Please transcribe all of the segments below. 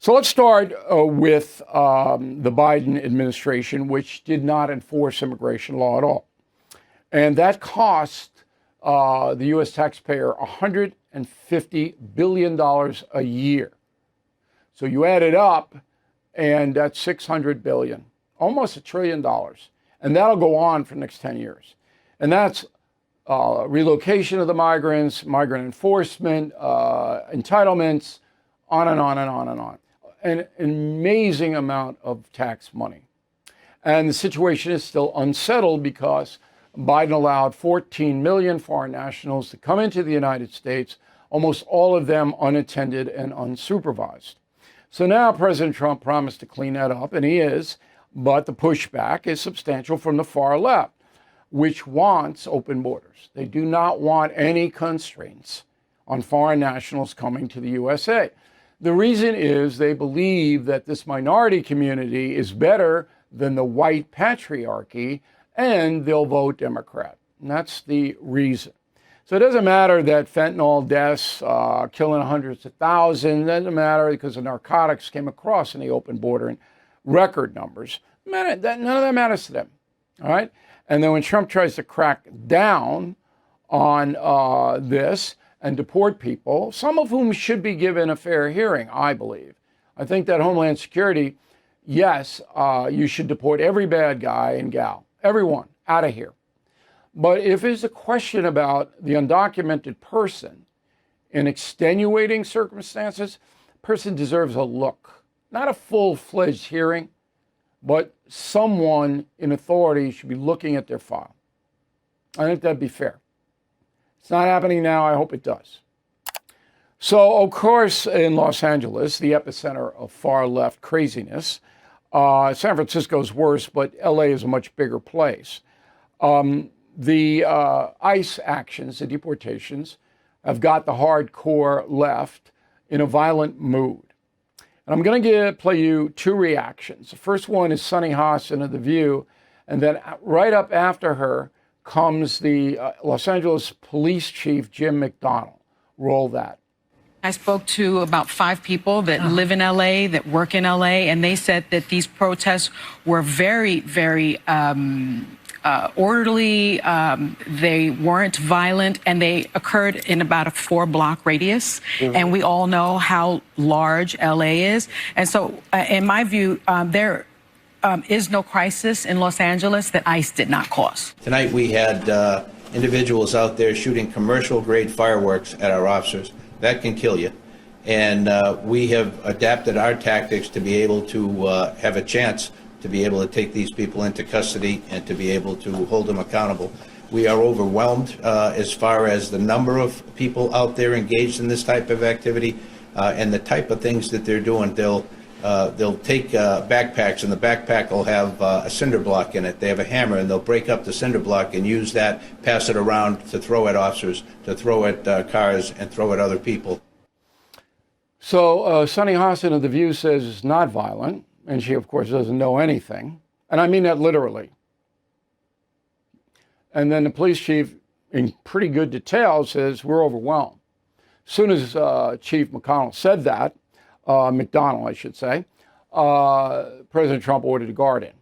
So let's start with the Biden administration, which did not enforce immigration law at all. And that cost the U.S. taxpayer $150 billion a year. So you add it up, and that's $600 billion, almost $1 trillion. And that'll go on for the next 10 years. And that's relocation of the migrants, migrant enforcement, entitlements, on and on and on and on. An amazing amount of tax money. And the situation is still unsettled because Biden allowed 14 million foreign nationals to come into the United States, almost all of them unattended and unsupervised. So now President Trump promised to clean that up, and he is, but the pushback is substantial from the far left, which wants open borders. They do not want any constraints on foreign nationals coming to the USA. The reason is they believe that this minority community is better than the white patriarchy, and they'll vote Democrat. And that's the reason. So it doesn't matter that fentanyl deaths, killing hundreds of thousands, it doesn't matter because the narcotics came across in the open border in record numbers. None of that matters to them, all right? And then when Trump tries to crack down on this, and deport people, some of whom should be given a fair hearing, I believe. I think that Homeland Security, yes, you should deport every bad guy and gal, everyone, out of here. But if it's a question about the undocumented person in extenuating circumstances, the person deserves a look. Not a full-fledged hearing, but someone in authority should be looking at their file. I think that'd be fair. It's not happening now. I hope it does. So, of course, in Los Angeles, the epicenter of far-left craziness, San Francisco's worse, but LA is a much bigger place. The ICE actions, the deportations, have got the hardcore left in a violent mood. And I'm going to play you two reactions. The first one is Sunny Hostin of The View, and then right up after her comes the Los Angeles police chief, Jim McDonnell. Roll that. I spoke to about 5 people that live in LA, that work in LA, and they said that these protests were very, very orderly. They weren't violent, and they occurred in about a 4-block radius. Mm-hmm. And we all know how large LA is. And so, in my view, there is no crisis in Los Angeles that ICE did not cause. Tonight we had individuals out there shooting commercial-grade fireworks at our officers. That can kill you. And we have adapted our tactics to be able to have a chance to be able to take these people into custody and to be able to hold them accountable. We are overwhelmed as far as the number of people out there engaged in this type of activity and the type of things that they're doing. They'll take backpacks, and the backpack will have a cinder block in it. They have a hammer, and they'll break up the cinder block and use that, pass it around to throw at officers, to throw at cars, and throw at other people. So Sunny Hostin of The View says it's not violent, and she, of course, doesn't know anything. And I mean that literally. And then the police chief, in pretty good detail, says we're overwhelmed. As soon as Chief McConnell said that, McDonnell, I should say, President Trump ordered a guard in.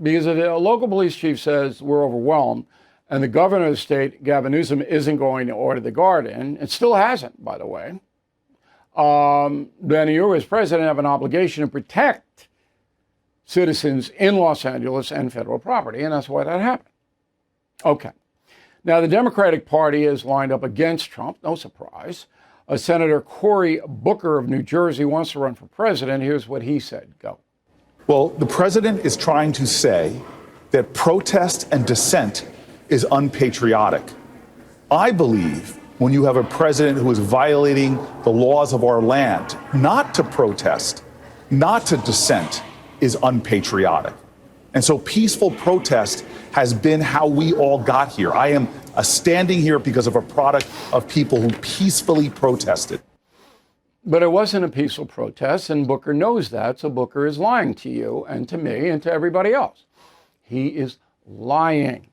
Because if a local police chief says we're overwhelmed, and the governor of the state, Gavin Newsom, isn't going to order the guard in, and still hasn't, by the way, then you as president have an obligation to protect citizens in Los Angeles and federal property, and that's why that happened. Okay. Now, the Democratic Party is lined up against Trump, no surprise. Senator Cory Booker of New Jersey wants to run for president. Here's what he said. Go. Well, the president is trying to say that protest and dissent is unpatriotic. I believe when you have a president who is violating the laws of our land, not to protest, not to dissent, is unpatriotic. And so peaceful protest has been how we all got here. I am standing here because of a product of people who peacefully protested. But it wasn't a peaceful protest, and Booker knows that, so Booker is lying to you and to me and to everybody else. He is lying.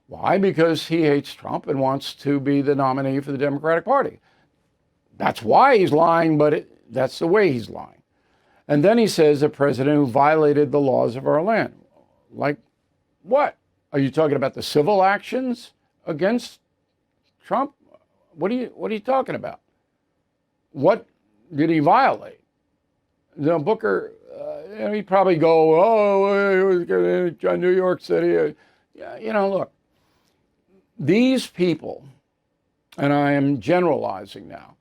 Why? Because he hates Trump and wants to be the nominee for the Democratic Party. That's why he's lying, but That's the way he's lying. And then he says a president who violated the laws of our land. Like what? Are you talking about the civil actions against Trump? What are you talking about? What did he violate? Booker, he'd probably go, oh, it was New York City. Look, these people, and I am generalizing now,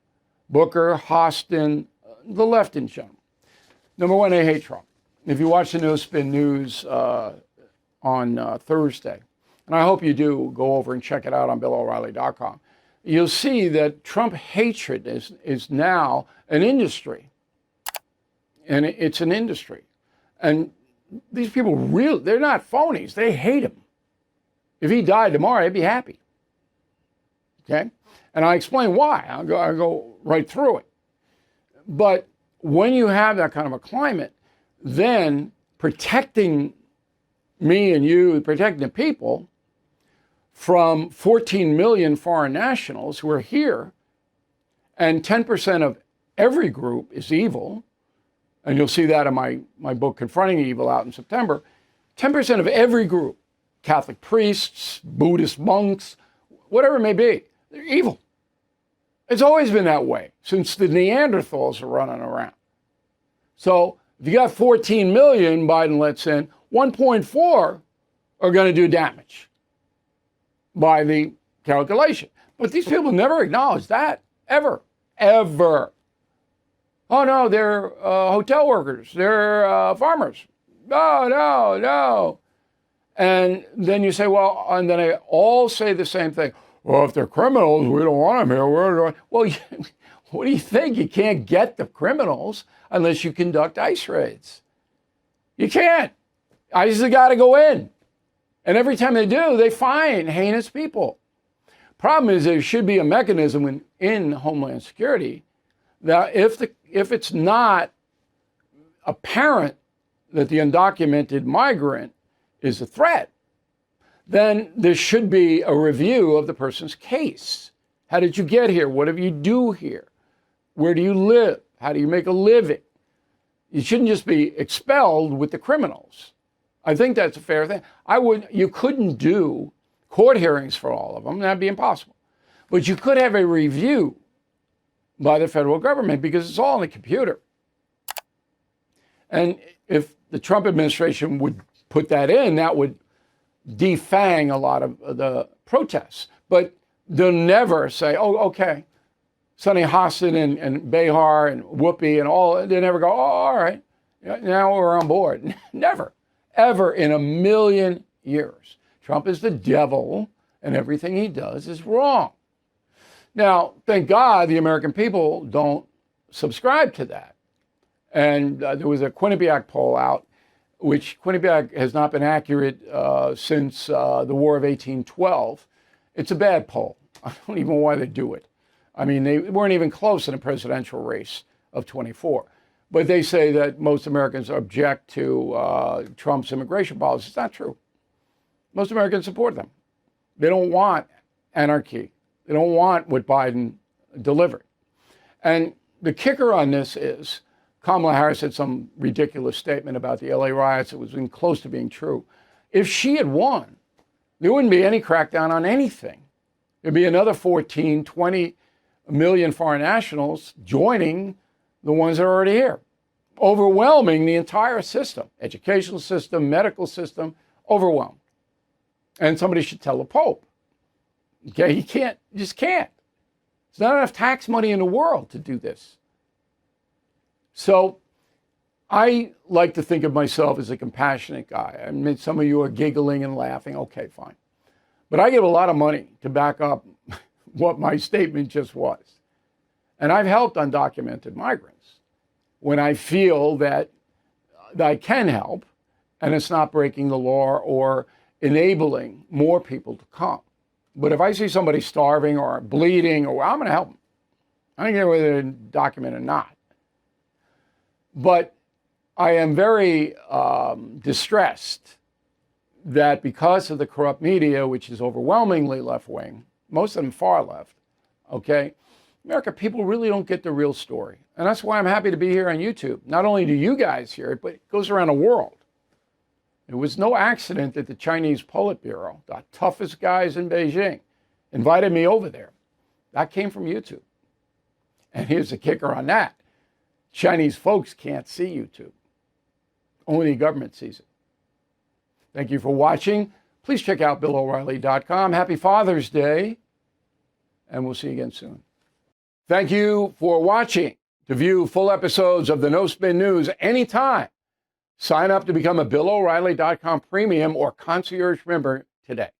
Booker, Hostin, the left in general. Number one, they hate Trump. If you watch the No Spin News on Thursday, and I hope you do go over and check it out on BillO'Reilly.com, you'll see that Trump hatred is now an industry. And it's an industry. And these people they're not phonies. They hate him. If he died tomorrow, they'd be happy. Okay? And I explain why. I'll go right through it. But when you have that kind of a climate, then protecting me and you, protecting the people from 14 million foreign nationals who are here, and 10% of every group is evil, and you'll see that in my book, Confronting Evil, out in September. 10% of every group, Catholic priests, Buddhist monks, whatever it may be, they're evil. It's always been that way since the Neanderthals are running around. So if you got 14 million Biden lets in, 1.4 are going to do damage by the calculation. But these people never acknowledge that, ever. Oh, no, they're hotel workers. They're farmers. No. And then you say, well, and then they all say the same thing. Well, if they're criminals, we don't want them here. Well, what do you think? You can't get the criminals unless you conduct ICE raids. You can't. ICE has got to go in. And every time they do, they find heinous people. Problem is, there should be a mechanism in Homeland Security that if it's not apparent that the undocumented migrant is a threat, then there should be a review of the person's case. How did you get here? What do you do here? Where do you live? How do you make a living? You shouldn't just be expelled with the criminals. I think that's a fair thing. You couldn't do court hearings for all of them. That'd be impossible. But you could have a review by the federal government because it's all on the computer. And if the Trump administration would put that in, that would defang a lot of the protests. But they'll never say, oh, okay, Sonny Hostin and Behar and Whoopi and all, they never go, oh, all right, now we're on board. Never, ever in a million years. Trump is the devil and everything he does is wrong. Now, thank God the American people don't subscribe to that. And there was a Quinnipiac poll out, which Quinnipiac has not been accurate since the War of 1812. It's a bad poll. I don't even know why they do it. I mean, they weren't even close in a presidential race of 24. But they say that most Americans object to Trump's immigration policy. It's not true. Most Americans support them. They don't want anarchy. They don't want what Biden delivered. And the kicker on this is Kamala Harris had some ridiculous statement about the LA riots. It was close to being true. If she had won, there wouldn't be any crackdown on anything. There'd be another 14, 20 million foreign nationals joining the ones that are already here, overwhelming the entire system, educational system, medical system, overwhelmed. And somebody should tell the Pope. Okay, you just can't. There's not enough tax money in the world to do this. So I like to think of myself as a compassionate guy. I mean, some of you are giggling and laughing. Okay, fine. But I give a lot of money to back up what my statement just was. And I've helped undocumented migrants when I feel that I can help and it's not breaking the law or enabling more people to come. But if I see somebody starving or bleeding, I'm going to help them. I don't care whether they're documented or not. But I am very distressed that because of the corrupt media, which is overwhelmingly left-wing, most of them far left, okay, America, people really don't get the real story. And that's why I'm happy to be here on YouTube. Not only do you guys hear it, but it goes around the world. It was no accident that the Chinese Politburo, the toughest guys in Beijing, invited me over there. That came from YouTube. And here's the kicker on that. Chinese folks can't see YouTube. Only the government sees it. Thank you for watching. Please check out BillO'Reilly.com. Happy Father's Day. And we'll see you again soon. Thank you for watching. To view full episodes of the No Spin News anytime, sign up to become a BillO'Reilly.com premium or concierge member today.